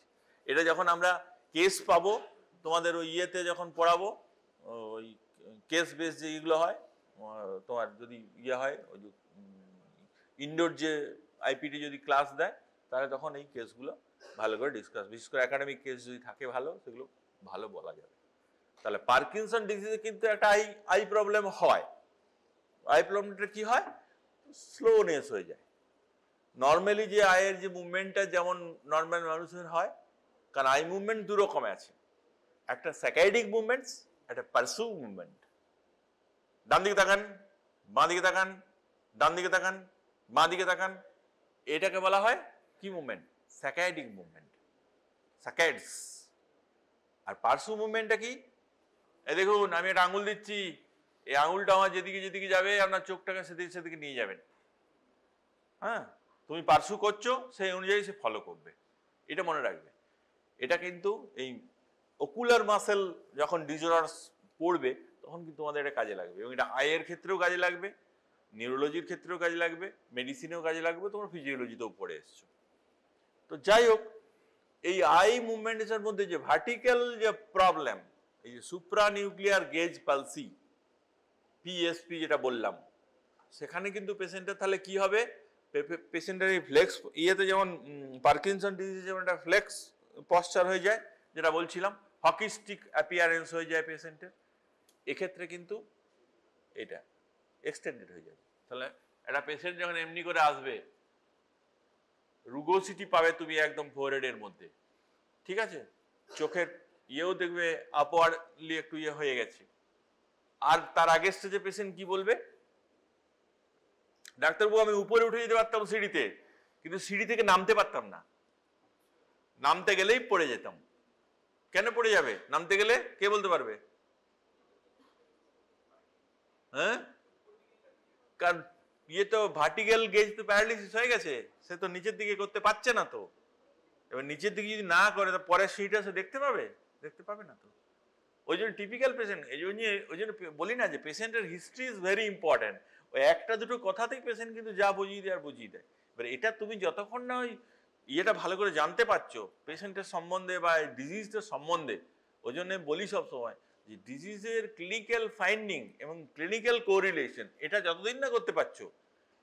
এটা যখন আমরা কেস পাবো তোমাদের ওই ইয়েতে যখন পড়াবো, ওই কেস বেস যে এগুলো হয়, তোমার যদি ইয়ে হয় ওই যে ইনডোর যে আইপিটি যদি ক্লাস দেয়, তাহলে তখন এই কেসগুলো ভালো করে ডিসকাস, বিশেষ করে একাডেমিক কেস যদি থাকে ভালো, সেগুলো ভালো বলা যাবে। তাহলে পার্কিনসন ডিজিজে কিন্তু একটা আই প্রবলেম হয়। আই প্রবলেমটা কি হয়, স্লোনেস হয়ে যায়। নর্মালি যে আয়ের যে মুভমেন্টটা যেমন নর্মাল মানুষের হয়, কারণ আই মুভমেন্ট দু রকম আছে, একটা স্যাকাইডিক মুভমেন্টস, একটা পারসু মুভমেন্ট। ডান দিকে তাকান, বাঁ দিকে তাকান, ডান দিকে তাকান, বাঁ দিকে তাকান, এটাকে বলা হয় কি মুভমেন্ট, স্যাকাইডিক মুভমেন্ট, স্যাকাইডস। আর পারসু মুভমেন্টটা কি, এই দেখুন আমি একটা আঙুল দিচ্ছি, এই আঙুলটা আমার যেদিকে যেদিকে যাবে আপনার চোখটাকে সেদিকে সেদিকে নিয়ে যাবেন, হ্যাঁ, তুমি পারসু করছো সেই অনুযায়ী সে ফলো করবে, এটা মনে রাখবে। এটা কিন্তু এই অকুলার মাসেল যখন ডিজঅর্ডারস পড়বে তখন কিন্তু তোমাদের এটা কাজে লাগবে, এবং এটা আয়ের ক্ষেত্রেও কাজে লাগবে, নিউরোলজির ক্ষেত্রেও কাজে লাগবে, মেডিসিনেও কাজে লাগবে, তোমরা ফিজিওলজিতেও পড়ে এসছো। তো যাই হোক, এই আই মুভমেন্টের মধ্যে যে ভার্টিক্যাল যে প্রবলেম, এই যে supra nuclear gauge palsy, PSP যেটা বললাম, সেখানে কিন্তু পেশেন্টের তাহলে কি হবে, পেশেন্টের এই ফ্লেক্স ইয়েতে যেমন পার্কিনসন ডিজিজে যেমন একটা ফ্লেক্স পশ্চার হয়ে যায়, যেটা বলছিলাম হকিস্টিক অ্যাপিয়ারেন্স হয়ে যায় পেশেন্টের, এক্ষেত্রে কিন্তু এটা এক্সটেন্ডেড হয়ে যায়। তাহলে একটা পেশেন্ট যখন এমনি করে আসবে, রুগোসিটি পাবে তুমি একদম ফোরহেডের মধ্যে, ঠিক আছে, চোখের ইয়েও দেখবে আপওয়ার্ডলি একটু ইয়ে হয়ে গেছে। আর তার আগের স্টেজে পেশেন্ট কি বলবে, ডাক্তারবাবু আমি উপরে উঠে যেতে পারতাম সিঁড়িতে, কিন্তু সিঁড়ি থেকে নামতে পারতাম না, নামতে গেলেই পড়ে যেতাম। কেন পড়ে যাবে নামতে গেলে, কে বলতে পারবে? হ্যাঁ, কারণ ইয়ে তো ভার্টিক্যাল গেজ তো প্যারালিসিস হয়ে গেছে, সে তো নিচের দিকে করতে পারছে না। তো এবার নিচের দিকে যদি না করে, তো পরের সিঁড়িটা সে দেখতে পাবে? দেখতে পাবে না। তো ওই জন্য টিপিক্যাল পেশেন্ট, ওই জন্য বলি না যে পেশেন্টের হিস্ট্রি ইজ ভেরি ইম্পর্টেন্ট। ওই একটা দুটো কথাতেই পেশেন্ট কিন্তু যা বুঝিয়ে দেয় আর বুঝিয়ে দেয়। এবার এটা তুমি যতক্ষণ না ওই ইয়েটা ভালো করে জানতে পারছো পেশেন্টের সম্বন্ধে বা ডিজিজটার সম্বন্ধে, ওই জন্য বলি সবসময় যে ডিজিজের ক্লিনিক্যাল ফাইন্ডিং এবং ক্লিনিক্যাল কোরিলেশন এটা যতদিন না করতে পারছো,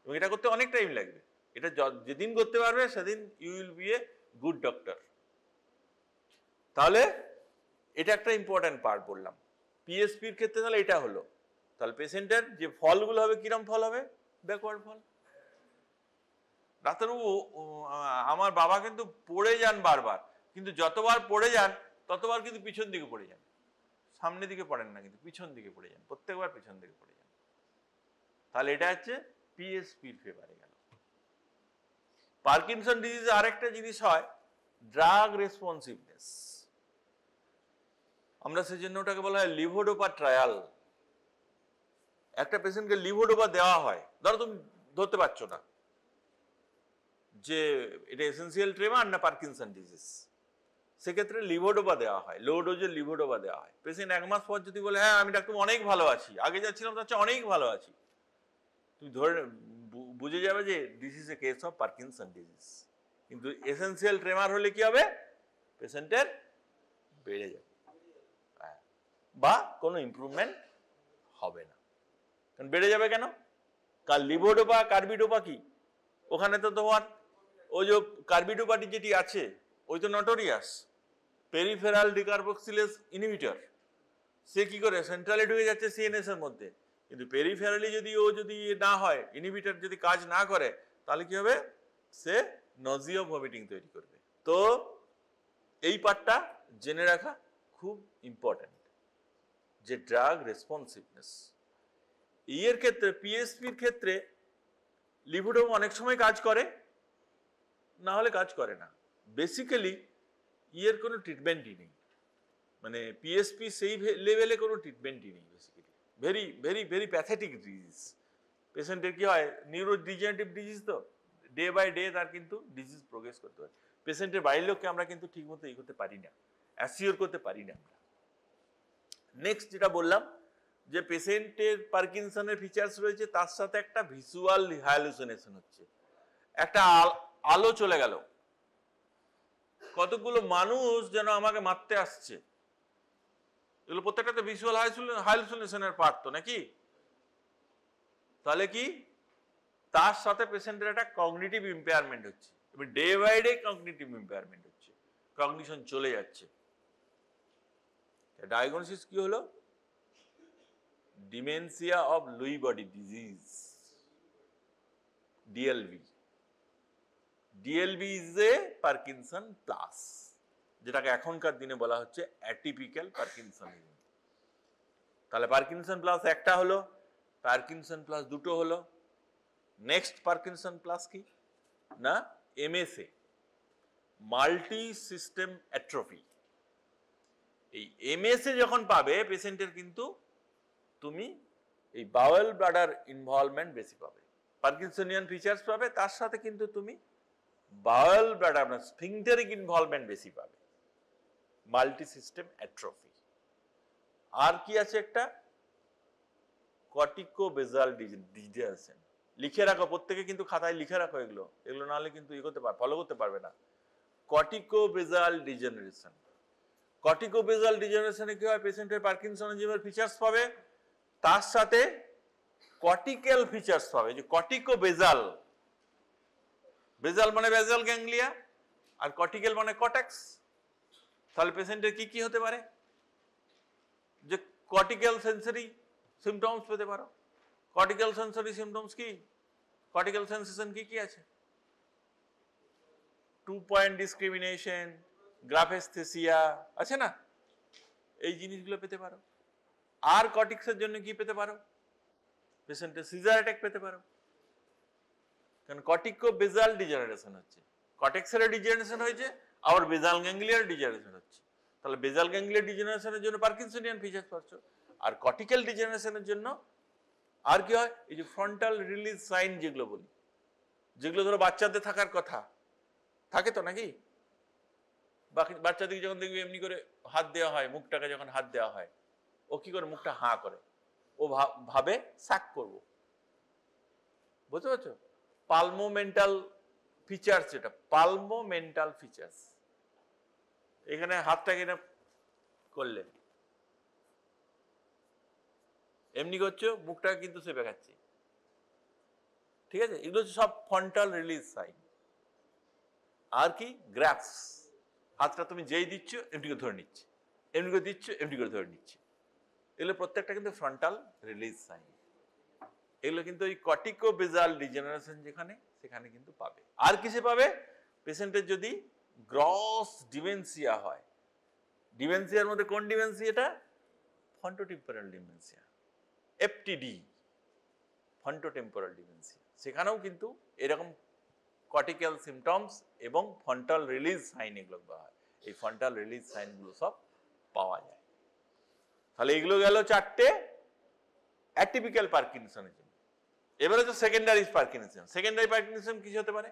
এবং এটা করতে অনেক টাইম লাগবে, এটা যেদিন করতে পারবে সেদিন you will be a good doctor. তাহলে এটা একটা ইম্পর্টেন্ট পার্ট বললাম। পিএসপির ক্ষেত্রে তাহলে এটা হলো, তাহলে পেশেন্টের যে ফলগুলো হবে কিরম ফল হবে, ব্যাকওয়ার্ড ফল। ডাক্তারবাবু আমার বাবা কিন্তু পড়ে যান বারবার, কিন্তু যতবার পড়ে যান ততবার কিন্তু পিছন দিকে পড়ে যান, সামনের দিকে পড়েন না, কিন্তু পিছন দিকে পড়ে যান, প্রত্যেকবার পিছন দিকে পড়ে যান। তাহলে এটা হচ্ছে পিএসপির ফেভারে গেল। পার্কিনসন ডিজিজে আরেকটা জিনিস হয়, ড্রাগ রেসপন্সিভনেস। আমরা সেজন্য ওটাকে বলা হয় লিভোডোপা ট্রায়াল। একটা পেশেন্টকে লিভোডোপা দেওয়া হয়, ধরো তুমি ধরতে পারছো না যে এটা এসেন্সিয়াল ট্রেমার না পার্কিনসন ডিজিজ, সেক্ষেত্রে লিভোডোপা দেওয়া হয়, লো ডোজের লিভোডোপা দেওয়া হয়। পেশেন্ট 1 মাস পর যদি বলে হ্যাঁ আমি ডাক্তার অনেক ভালো আছি, আগে যাচ্ছিলাম তার চেয়ে অনেক ভালো আছি, তুমি ধরে বুঝে যাবে যে this is A case of Parkinson disease. কিন্তু এসেন্সিয়াল ট্রেমার হলে কি হবে, পেশেন্টের বেড়ে যাবে বা কোনো ইমপ্রুভমেন্ট হবে না। কারণ বেড়ে যাবে কেন, কার লিভোডোপা কার্বিডোপা কি, ওখানে তো তোমার ওই যে কার্বিডোপাটি যেটি আছে ওই তো নটোরিয়াস পেরিফেরাল ডিকার্বক্সিলেজ ইনহিবিটর, সে কি করে সেন্ট্রালে ঢুকে যাচ্ছে সিএনএস এর মধ্যে, কিন্তু পেরিফেরালি যদি ও যদি না হয়, ইনহিবিটর যদি কাজ না করে, তাহলে কি হবে, সে নজিয়া ভমিটিং তৈরি করবে। তো এই পার্টটা জেনে রাখা খুব ইম্পর্টেন্ট, যে ড্রাগ রেসপন্সিভনেস এর ক্ষেত্রে, পিএসপির ক্ষেত্রে লিভোডোপা অনেক সময় কাজ করে, না হলে কাজ করে না। বেসিক্যালি এর কোনো ট্রিটমেন্টই নেই, মানে পিএসপি সেই লেভেলে কোনো ট্রিটমেন্টই নেই। Basically very very very pathetic disease. পেশেন্টের কি হয়, নিউরোডিজেনারেটিভ ডিজিজ, তো ডে বাই ডে তার কিন্তু ডিজিজ প্রোগ্রেস করতে হয়। পেশেন্টের বাড়ির লোককে আমরা কিন্তু ঠিকমতো ই করতে পারি না, অ্যাসিওর করতে পারি না আমরা। নেক্সট যেটা বললাম যে পেশেন্টের পার্কিনসনের ফিচার্স রয়েছে, তার সাথে একটা ভিজুয়াল হ্যালুসিনেশন হচ্ছে, একটা আলো চলে গেল, কতগুলো মানুষ যেন আমাকে মারতে আসছে, এগুলো প্রত্যেকটা তো ভিজুয়াল হ্যালুসিনেশনের পার্ট তো নাকি। তাহলে কি, তার সাথে পেশেন্টের একটা কগনিটিভ ইম্পেয়ারমেন্ট হচ্ছে, এবং day by day cognitive impairment হচ্ছে, কগনিশন চলে যাচ্ছে। ডায়াগনোসিস কি হলো, dementia of Lewy body disease, DLB. DLB is a Parkinson plus, যেটাকে এখনকার দিনে বলা হচ্ছে অ্যাটিপিক্যাল পার্কিনসনিজম। তাহলে পার্কিনসন প্লাস একটা হলো, পার্কিনসন প্লাস দুটো হলো। নেক্সট পার্কিনসন প্লাস কি না, এমএসএ, মাল্টি সিস্টেম অ্যাট্রফি। এই এমএসএ যখন পাবে পেশেন্টের, কিন্তু তুমি এই বাওয়েল ব্লাডার ইনভলভমেন্ট বেশি পাবে, পার্কিনসনিয়ান ফিচার্স পাবে, তার সাথে কিন্তু তুমি বাওয়েল ব্লাডার মানে স্ফিংক্টারিক ইনভলভমেন্ট বেশি পাবে, মাল্টি সিস্টেম অ্যাট্রফি। আর কি আছে একটা কর্টিকোবেজাল ডিজেনারেশন। লিখে রাখো, প্রত্যেকে কিন্তু খাতায় লিখে রাখো এগুলো, এগুলো না হলে কিন্তু ফলো করতে পারবে না। কর্টিকোবেজাল ডিজেনারেশন। কর্টিকোবেজাল ডিজেনারেশনে কি হয়, পেশেন্টের পার্কিনসনিজমের ফিচার্স পাবে, তার সাথে কর্টিক্যাল ফিচার্স পাবে। যে কর্টিকোবেজাল, বেজাল মানে বেজাল গ্যাংলিয়া, আর কর্টিক্যাল মানে কর্টেক্স। তাহলে পেশেন্টের কি কি হতে পারে, যে কর্টিক্যাল সেন্সরি সিমটমস পেতে পারো। কর্টিক্যাল সেন্সরি সিমটমস কি, কর্টিক্যাল সেন্সেশন কি কি আছে, 2 পয়েন্ট ডিসক্রিমিনেশন, গ্রাফেস্থেসিয়া আছে না, এই জিনিসগুলো পেতে পারো। আর কর্টিক্সের জন্য কি পেতে পারো, পেশেন্টের সিজার অ্যাটাক পেতে পারো, কারণ কর্টিকোবেজাল ডিজেনারেশন হচ্ছে, কর্টেক্সের ডিজেনারেশন হয়েছে, আবার বেজাল গ্যাংলিয়ার ডিজেনারেশন হচ্ছে। তাহলে বেজাল গ্যাংলিয়ার ডিজেনারেশনের জন্য পার্কিনসনিয়ান ফিচার্স পাচ্ছ, আর কর্টিক্যাল ডিজেনারেশনের জন্য আর কি হয়, এই যে ফ্রন্টাল রিলিজ সাইন যেগুলো বলি, যেগুলো ধরো বাচ্চাদের থাকার কথা থাকে তো নাকি, বাচ্চাদেরকে যখন দেখবি এমনি করে হাত দেওয়া হয়, মুখটাকে যখন হাত দেওয়া হয়, ও কি করে, মুখটা হাঁ করে, ও ভাবে শাক করবো, বুঝতে পারছো? পালমোমেন্টাল ফিচার্স, এটা পালমোমেন্টাল ফিচার্স। এখানে হাতটাকে না করলে এমনি করছো, মুখটাকে কিন্তু চেপে খাচ্ছে, ঠিক আছে? এগুলো হচ্ছে সব ফ্রন্টাল রিলিজ সাইন। আর কি, গ্র্যাপস, হাতটা তুমি যেই দিচ্ছ এমনি করে ধরে নিচ্ছে, এমনি করে দিচ্ছ এমনি করে ধরে নিচ্ছে, এগুলো প্রত্যেকটা কিন্তু ফ্রন্টাল রিলিজ সাইন। এগুলো কিন্তু ওই কর্টিকোবেজাল ডিজেনারেশন যেখানে, সেখানে কিন্তু পাবে। আর কিসে পাবে, পেশেন্টের যদি গ্রস ডিমেনশিয়া হয়, ডিমেনশিয়ার মধ্যে কোন ডিমেনশিয়াটা, frontotemporal dementia, FTD, frontotemporal dementia, সেখানেও কিন্তু এরকম কর্টিক্যাল সিমটমস এবং ফ্রন্টাল রিলিজ সাইন এগুলো পাওয়া হয়। এই ফ্রন্টাল রিলিজ সাইনগুলো সব পাওয়া যায়। তাহলে এগুলো গেল চারটে অ্যাটিপিক্যাল পার্কিনসনিজম। এবারে তো সেকেন্ডারি পার্কিনসনিজম। সেকেন্ডারি পার্কিনসনিজম কি হতে পারে,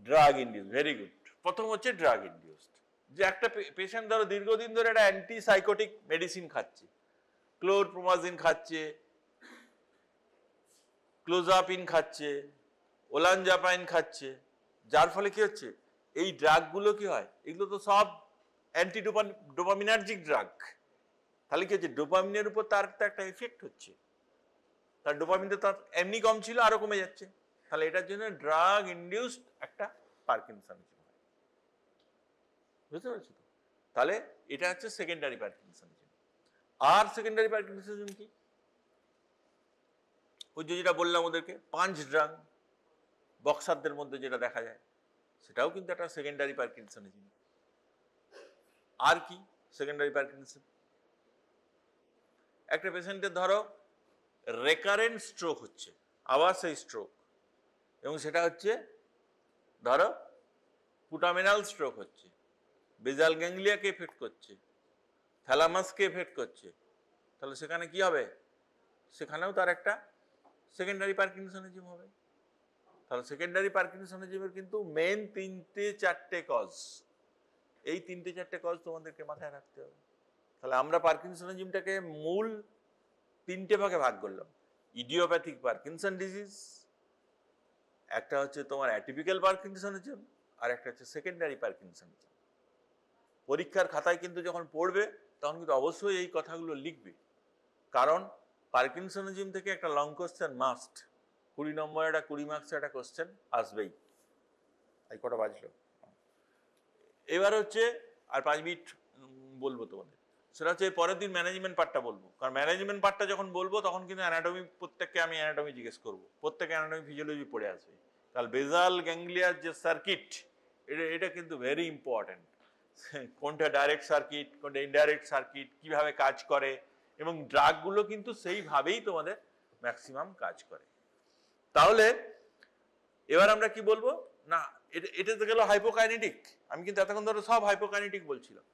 ড্রাগ ইনডিউস, ভেরি গুড। প্রথম হচ্ছে ড্রাগ ইনডিউসড, যে একটা পেশেন্ট ধরো দীর্ঘদিন ধরে একটা অ্যান্টিসাইকোটিক মেডিসিন খাচ্ছে, ক্লোরপ্রোমাজিন খাচ্ছে, ক্লোজাপিন খাচ্ছে, ওলানজাপাইন খাচ্ছে, যার ফলে কি হচ্ছে, এই ড্রাগগুলো কি হয়, এগুলো তো সব অ্যান্টি ডোপামিনার্জিক ড্রাগ। তাহলে কি হচ্ছে, ডোপামিনের উপর তার একটা এফেক্ট হচ্ছে, তার ডোপামিনটা তার এমনি কম ছিল, আরো কমে যাচ্ছে। তাহলে এটার জন্য ড্রাগ ইনডিউসড একটা পার্কিনসনিজম হয়, বুঝতে পারছো তো? তাহলে এটা হচ্ছে সেকেন্ডারি পার্কিনসনিজম। আর সেকেন্ডারি পার্কিনসনিজম কি, ওই যেটা বললাম ওদেরকে, পাঞ্চ ড্রাগ, বক্সারদের মধ্যে যেটা দেখা যায়, সেটাও কিন্তু একটা সেকেন্ডারি পার্কিনসনিজম। আর কি সেকেন্ডারি পার্কিনসন, একটা পেশেন্টের ধরো রেকারেন্ট স্ট্রোক হচ্ছে, আবার সেই স্ট্রোক, এবং সেটা হচ্ছে ধরো পুটামিনাল স্ট্রোক হচ্ছে, বেজাল গ্যাংলিয়াকে এফেক্ট করছে, থ্যালামাসকে এফেক্ট করছে, তাহলে সেখানে কি হবে, সেখানেও তার একটা সেকেন্ডারি পার্কিনসনিজম হবে। তাহলে সেকেন্ডারি পার্কিনসনিজমের কিন্তু মেন 3-4টে কজ, এই 3-4টে কজ তোমাদেরকে মাথায় রাখতে হবে। তাহলে আমরা পার্কিনসনিজমটাকে মূল 3টে ভাগে ভাগ করলাম, ইডিওপ্যাথিক পার্কিনসন ডিজিজ, একটা হচ্ছে তোমার অ্যাটিপিক্যাল পার্কিনসনিজম, আর একটা হচ্ছে সেকেন্ডারি পার্কিনসনিজম। পরীক্ষার খাতায় কিন্তু যখন পড়বে তখন কিন্তু অবশ্যই এই কথাগুলো লিখবে, কারণ পার্কিনসনিজম থেকে একটা লং কোশ্চেন মাস্ট, 20 নম্বর একটা 20 মার্কসের একটা কোশ্চেন আসবেই। এই কটা বাজলো, এবার হচ্ছে আর 5 মিনিট বলবো তোমাদের, সেটা হচ্ছে পরের দিন ম্যানেজমেন্ট পার্টটা বলবো। কারণ ম্যানেজমেন্ট পার্টটা যখন বলবো তখন কিন্তু অ্যানাটমি, প্রত্যেককে আমি অ্যানাটমি জিজ্ঞেস করবো, প্রত্যেকে অ্যানাটমি ফিজিওলজি পড়ে আসবে। তাহলে বেজাল গ্যাংলিয়ার যে সার্কিট, এটা কিন্তু ভেরি ইম্পর্টেন্ট, কোনটা ডাইরেক্ট সার্কিট, কোনটা ইনডাইরেক্ট সার্কিট, কিভাবে কাজ করে, এবং ড্রাগগুলো কিন্তু সেইভাবেই তোমাদের ম্যাক্সিমাম কাজ করে। তাহলে এবার আমরা কি বলবো না, এটা তো গেল হাইপোকাইনেটিক, আমি কিন্তু এতক্ষণ ধরে সব হাইপোকাইনেটিক বলছিলাম।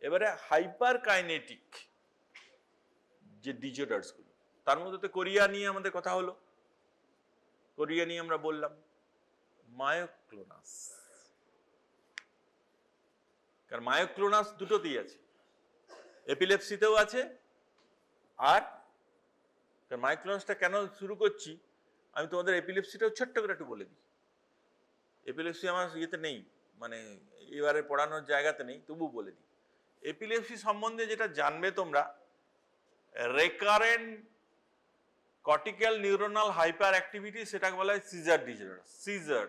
এবারে হাইপার কাইনেটিক যে ডিজঅর্ডারস গুলো, তার মধ্যে তো কোরিয়া নিয়ে আমাদের কথা হলো, কোরিয়া নিয়ে আমরা বললাম মায়োক্লোনাস, কারণ মায়োক্লোনাস দুটোতেই আছে, এপিলেপসিতেও আছে আর কারণ মায়োক্লোনাসটা কেন শুরু করছি আমি তোমাদের এপিলেপসিটাও ছোট্ট করে একটু বলে দিই। এপিলেপসি আমার ইয়েতে নেই, মানে এবারে পড়ানোর জায়গাতে নেই, তবু বলে দিই। এপিলেপসি সম্বন্ধে যেটা জানবে তোমরা, recurrent cortical neuronal hyper activity, সেটাকে বলা হয় সিজার ডিসঅর্ডার। সিজার,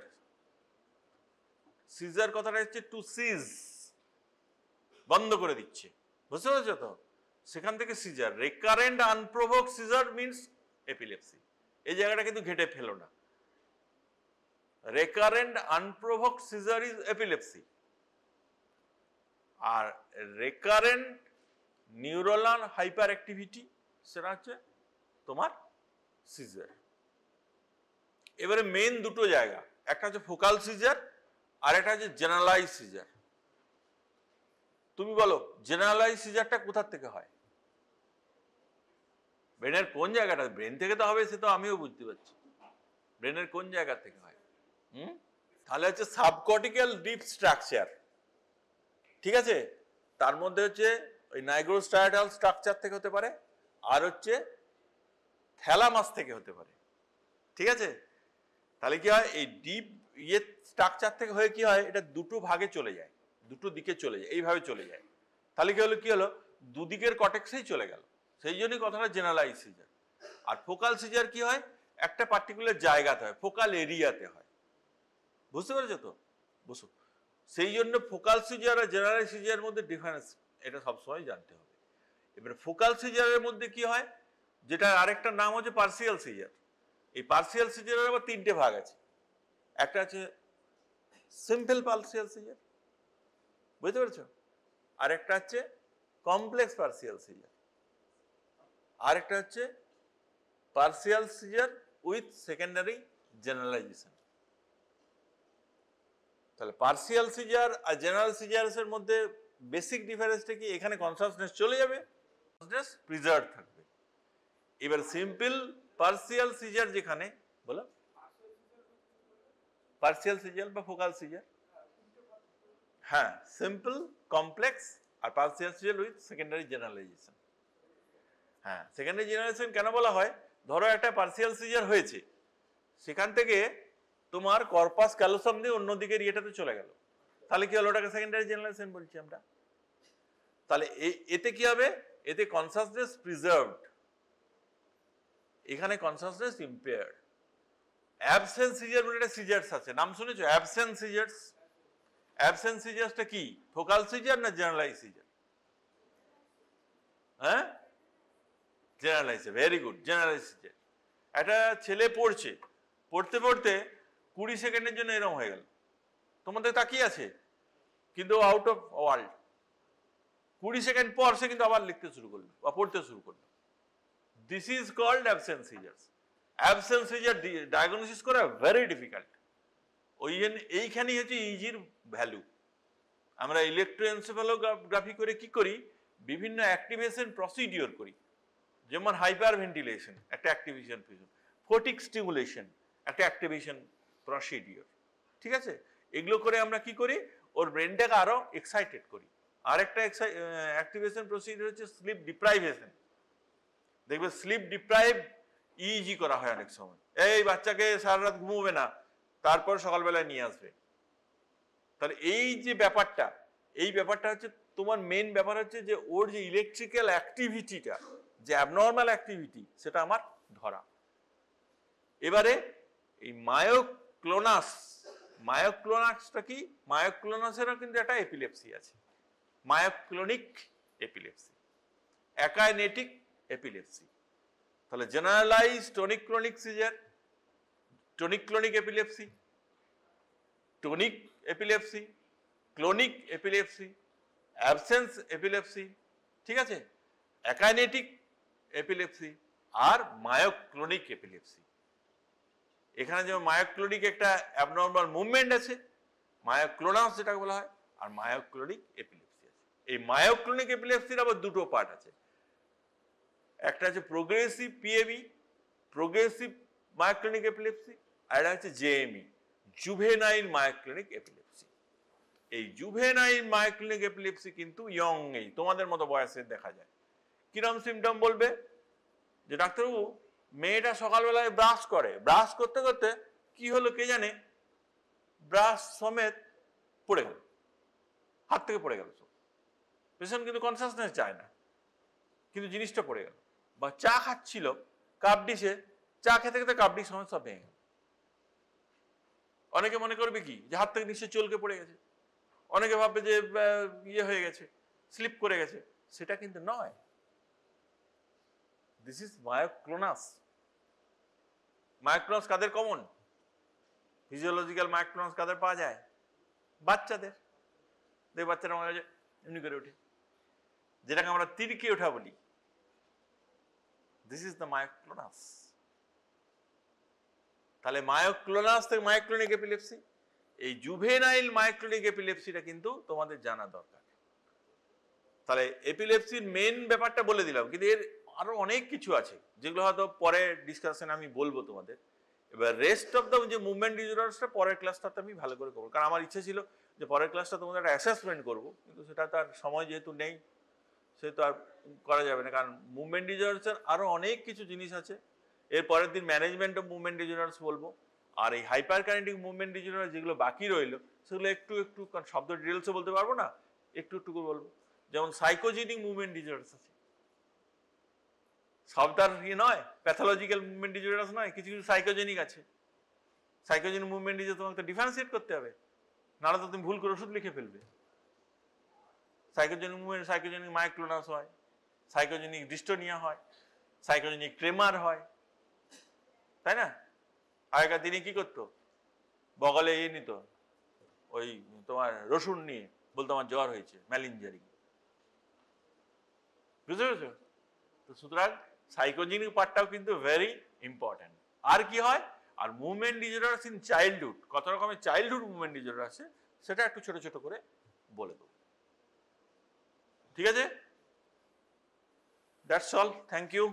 সিজার কথাটা হচ্ছে টু সিজ, বন্ধ করে দিচ্ছে, বুঝতে পারছো তো? সেখান থেকে seizure. Recurrent unprovoked seizure means epilepsy. এই জায়গাটা কিন্তু ঘেটে ফেলো না। Recurrent unprovoked seizure is epilepsy, আর রেকারেন্ট নিউরোনাল হাইপার অ্যাক্টিভিটি সেটা হচ্ছে তোমার সিজার। এবারে মেন দুটো জায়গা, একটা হচ্ছে ফোকাল সিজার আর একটা হচ্ছে জেনারেলাইজ সিজার। তুমি বলো জেনারেলাইজ সিজারটা কোথার থেকে হয়? ব্রেনের কোন জায়গাটা? ব্রেন থেকে তো হবে, সে তো আমিও বুঝতে পারছি। ব্রেনের কোন জায়গা থেকে হয়? তাহলে হচ্ছে সাবকর্টিক্যাল ডিপ স্ট্রাকচার, ঠিক আছে? তার মধ্যে হচ্ছে ওই নাইগ্রোস্ট্রাটাল স্ট্রাকচার থেকে হতে পারে, আর হচ্ছে থ্যালামাস থেকে হতে পারে, ঠিক আছে? তাহলে কি হয়, এই ডিপ ইয়ে স্ট্রাকচার থেকে হয়ে কি হয়, এটা দুটো ভাগে চলে যায়, দুটো দিকে চলে যায়, এইভাবে চলে যায়। তাহলে কি হলো দুদিকের কর্টেক্সেই চলে গেল, সেই জন্যই কথাটা জেনারেলাইজ সিজার। আর ফোকাল সিজার কি হয়, একটা পার্টিকুলার জায়গাতে হয়, ফোকাল এরিয়াতে হয়, বুঝতে পেরেছো তো? বসো, সেই জন্য ফোকাল সিজার আর জেনারেলাইজ সিজারের মধ্যে ডিফারেন্স, এটা সবসময় জানতে হবে। এবারে ফোকাল সিজারের মধ্যে কি হয়, যেটা আরেকটা নাম হচ্ছে পার্সিয়াল সিজার। এই পার্সিয়াল সিজারের আবার তিনটে ভাগ আছে। একটা আছে সিম্পল পার্সিয়াল সিজার, বুঝতে পেরেছো? আর একটা হচ্ছে কমপ্লেক্স পার্সিয়াল সিজার, আর একটা হচ্ছে partial seizure with secondary generalisation. তাহলে পার্সিয়াল সিজার আর জেনারেল সিজারের মধ্যে বেসিক ডিফারেন্সটা কি, এখানে কনসাসনেস চলে যাবে, কনসাসনেস প্রিজার্ভ থাকবে। এবার সিম্পল পার্সিয়াল সিজার যেখানে, বলো পার্সিয়াল সিজার বা ফোকাল সিজার, হ্যাঁ, সিম্পল, কমপ্লেক্স আর partial seizure with secondary generalisation. হ্যাঁ, সেকেন্ডারি জেনারেলাইজেশন কেন বলা হয়, ধরো একটা পার্সিয়াল সিজার হয়েছে, সেখান থেকে তোমার কর্পাস ক্যালোসাম দিয়ে অন্যদিকে ইয়েটাতে চলে গেল, তাহলে কি হলো, ওটাকে সেকেন্ডারি জেনারেলাইজেশন বলছি আমরা। তাহলে এতে কি হবে, এতে কনসাসনেস প্রিজার্ভড, এখানে কনসাসনেস ইম্পেয়ার্ড। অ্যাবসেন্ট সিজার বলে একটা সিজার্স আছে, নাম শুনেছো? Absent seizures. অ্যাবসেন্ট সিজার্সটা কি, ফোকাল সিজার না জেনারেলাইজ সিজার? হ্যাঁ, generalise, very good, generalise seizure. একটা ছেলে পড়ছে, পড়তে পড়তে 20 সেকেন্ডের জন্য এরকম হয়ে গেল, তোমাদের তাকিয়ে আছে, কিন্তু আউট অফ ওয়ার্ল্ড। 20 সেকেন্ড পর সে কিন্তু আবার লিখতে শুরু করলো বা পড়তে শুরু করলো। This is called absent seizures. Absent seizure diagnosis করা ভেরি ডিফিকাল্ট। ওই জন্য এইখানেই হচ্ছে ইজির ভ্যালু। আমরা ইলেকট্রোএনসেফালোগ্রাফি করে কি করি, বিভিন্ন অ্যাক্টিভেশন প্রসিডিওর করি, যেমন হাইপার ভেন্টিলেশন একটা অ্যাক্টিভেশন, ফোটিক স্টিমুলেশন একটা অ্যাক্টিভেশন প্রসিডিওর, ঠিক আছে? এগুলো করে আমরা কি করি, ওর ব্রেনটাকে আরো এক্সাইটেড করি। আরেকটা অ্যাক্টিভেশন প্রসিডিওর হচ্ছে স্লিপ ডিপ্রাইভেশন। দেখবে স্লিপ ডিপ্রাইভ ইজি করা হয় অনেক সময়, এই বাচ্চাকে সারা রাত ঘুমোবে না, তারপর সকালবেলায় নিয়ে আসবে। তাহলে এই যে ব্যাপারটা, এই ব্যাপারটা হচ্ছে তোমার মেন ব্যাপার হচ্ছে যে ওর যে ইলেকট্রিক্যাল অ্যাক্টিভিটিটা, যে অ্যাবনর্মাল অ্যাক্টিভিটি, সেটা আমার ধরা। এবারে এই মায়োক্লোনাসটা কি, মায়োক্লোনাসেরও কিন্তু একটা এপিলেপসি আছে, মায়োক্লোনিক এপিলেপসি, অ্যাকাইনেটিক এপিলেপসি। তাহলে generalise tonic clonic seizure, tonic clonic epilepsy, tonic epilepsy, clonic epilepsy, absence epilepsy, ঠিক আছে? অ্যাকাইনেটিক এপিলেপসি আর মায়োক্লোনিক এপিলেপসি। এখানে যেমন মায়োক্লোনিক একটা অ্যাবনর্মাল মুভমেন্ট আছে, মায়োক্লোনাস যেটাকে বলা হয়, আর মায়োক্লোনিক এপিলেপসি আছে। এই মায়োক্লোনিক এপিলেপসির আবার দুটো পার্ট আছে, একটা হচ্ছে progressive PAB, progressive myoclonic epilepsy, আর একটা হচ্ছে জেএমই, জুভেনাইল মায়োক্লোনিক এপিলেপসি। এই জুভেনাইল মায়োক্লোনিক এপিলেপসি কিন্তু ইয়ং এই তোমাদের মতো বয়সে দেখা যায়। কিরকম সিমটম বলবে, যে ডাক্তারবাবু মেয়েটা সকালবেলায় ব্রাশ করে, ব্রাশ করতে করতে কি হলো কে জানে, ব্রাশ সমেত পড়ে গেল, হাত থেকে পড়ে গেল। পেশেন্ট কিন্তু কনসাসনেস চায় না, কিন্তু জিনিসটা পড়ে গেল। বা চা খাচ্ছিল, কাপ ডিশে চা খেতে খেতে কাপ ডিশ সমেত সব ভেঙে গেল। অনেকে মনে করবে কি যে হাত থেকে নিশ্চয়ই চলকে পড়ে গেছে, অনেকে ভাববে যে ইয়ে হয়ে গেছে, স্লিপ করে গেছে। সেটা কিন্তু নয়। This is myoclonus. মায়োক্লোনাস কাদের কমন? ফিজিওলজিক্যাল মায়োক্লোনাস কাদের পাওয়া যায়? বাচ্চাদের। দেখ বাচ্চারা আমার কাছে এমনি করে ওঠে, যেটাকে আমরা তিরকে ওঠা বলি। This is the myoclonus. তাহলে মায়োক্লোনাস থেকে মায়োক্লোনিক এপিলেপসি, এই জুভেনাইল মায়োক্লোনিক এপিলেপসিটা কিন্তু তোমাদের জানা দরকার। তাহলে এপিলেপসির মেন ব্যাপারটা বলে দিলাম, কিন্তু এর আরো অনেক কিছু আছে যেগুলো হয়তো পরে ডিসকাশনে আমি বলবো তোমাদের। এবার রেস্ট অফ দ্য যে মুভমেন্ট ডিসঅর্ডারসটা পরের ক্লাসটাতে আমি ভালো করে করবো, কারণ আমার ইচ্ছে ছিল যে পরের ক্লাসটা তোমাদের একটা অ্যাসেসমেন্ট করবো, কিন্তু সেটা তার সময় যেহেতু নেই সেহেতু আর করা যাবে না। কারণ মুভমেন্ট ডিসঅর্ডারসের আরো অনেক কিছু জিনিস আছে। এর পরের দিন ম্যানেজমেন্ট অফ মুভমেন্ট ডিসঅর্ডারস বলবো। আর এই হাইপারকাইনেটিক মুভমেন্ট ডিসঅর্ডার যেগুলো বাকি রইলো সেগুলো একটু একটু, কারণ শব্দ ডিটেলসে বলতে পারবো না, একটু একটু করে বলবো। যেমন সাইকোজেনিক মুভমেন্ট ডিসঅর্ডারস আছে, সব তার ইয়ে নয়, প্যাথোলজিক্যাল মুভমেন্ট ডিসঅর্ডারস নয়, কিছু কিছু সাইকোজেনিক আছে। সাইকোজেনিক মুভমেন্ট ডিসঅর্ডার তোমাকে ডিফারেন্সিয়েট করতে হবে, নাহলে তো তুমি ভুল করে ওষুধ লিখে ফেলবে। সাইকোজেনিক মুভমেন্ট, সাইকোজেনিক মায়োক্লোনাস হয়, সাইকোজেনিক ডিস্টোনিয়া হয়, সাইকোজেনিক ট্রেমার হয়, তাই না? আগেকার দিনে কি করতো, বগলে ইয়ে নিত, ওই তোমার রসুন নিয়ে বলতো আমার জ্বর হয়েছে, ম্যালিঞ্জারি। বুঝতে পেরেছো? তো সুতরাং সাইকোজেনিক পার্টটাও কিন্তু ভেরি ইম্পর্টেন্ট। আর কি হয়, আর মুভমেন্ট ডিসঅর্ডারস ইন চাইল্ডহুড, কত রকমের চাইল্ডহুড মুভমেন্ট ডিসঅর্ডার আছে সেটা একটু ছোট ছোট করে বলে দেবো। ঠিক আছে? That's all, thank you.